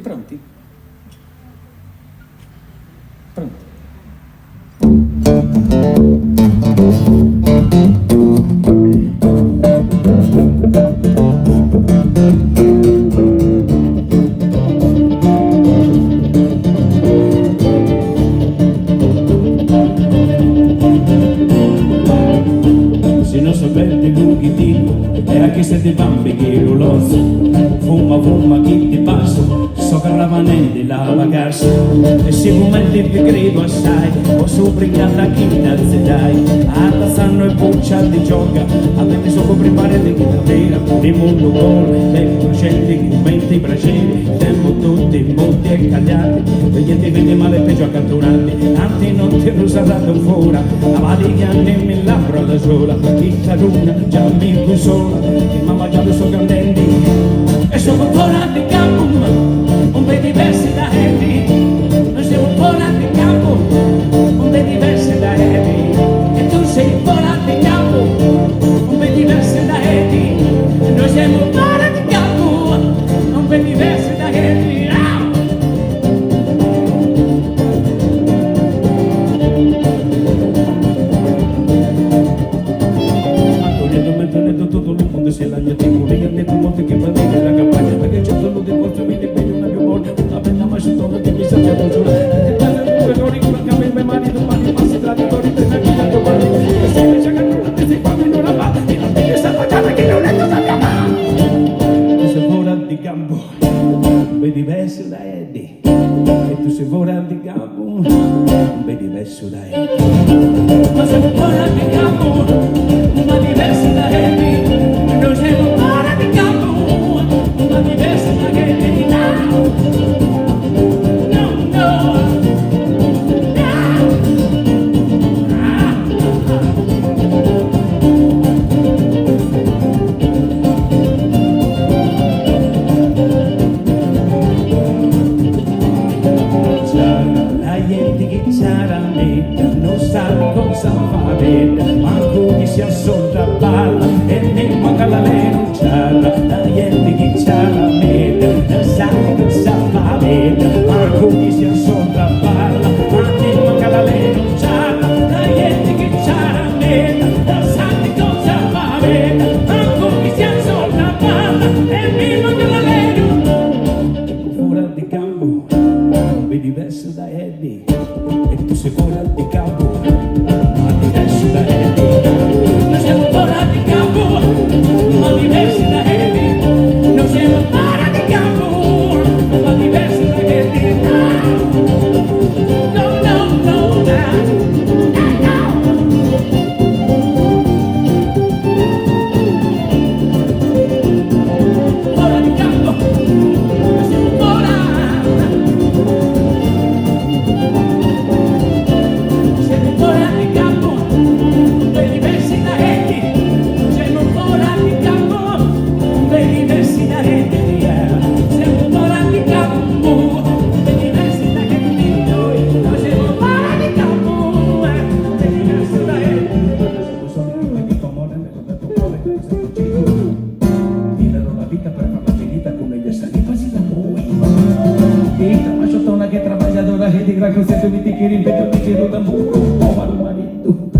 Pronti? Pronti? Se non sapete con chi dico, e anche se ti bambi che lo so, fuma chi ti passa, so che ravanelli la vacanza, e sicuramente vi credo assai, ho sopra chi ti dai, alla sanno e buccia di gioca, a me mi so prepare di chi vera, di mondo con le procenti, commenti, piaceri, tempo tutti, molti e cagliati, e gli vede male peggio accantonati, tanti non ti lo saranno fuori, avanti che anni labbra da sola, chi luna già mi consola, che mamma già lo so candenti, e sono ancora di campo, un po' diversi da Harry, noi siamo ancora di campo, un po' diversi da Harry, e tu sei ancora di campo, un po' diversi da Harry, noi siamo ancora di campo, un po' diversi da Harry. Tutto il mondo si lagna tipo lì, hanno detto molti che va bene la campagna, perché c'è solo di porto, mi dipende una più buona, la penna ma c'è solo di chissà che non giura, e quando tu venori con la camera, me mani, domani, passi tra di tori, te ne chissà che domani, e se ne c'è che non ti sei fatto in una parte, e non ti sta facendo che non è cosa chiamare. Tu sei fuori di campo, vedi verso da Eddie, e tu sei fuori di campo, vedi verso da Eddie, ma sei fuori di campo, ma diversi da Eddie. Noi siamo fuori di campo, ma diversi da Eddie. No, no, no. La gente che c'era non sa cosa fare, manco chi si assolta balla e ne manca la lenunciata. La gente che c'era non sa cosa fare, manco chi si assolta balla ma ne manca la lenunciata. La gente che c'era non sa cosa fare, manco chi si assolta balla e ne manca la lenunciata. Fuori di campo, vedi diverso da Eddie, e tu sei fuori di campo, ma diverso da Eddie. Noi siamo fuori di campo, ma diversi da Eddie. Noi siamo fuori di campo, ma diversi da Eddie. No, no, no, no, fuori di campo, noi siamo fuori. Che trabalhadora, rede, gra, conceito, me te querer, me te querer, da muro, toma no marido.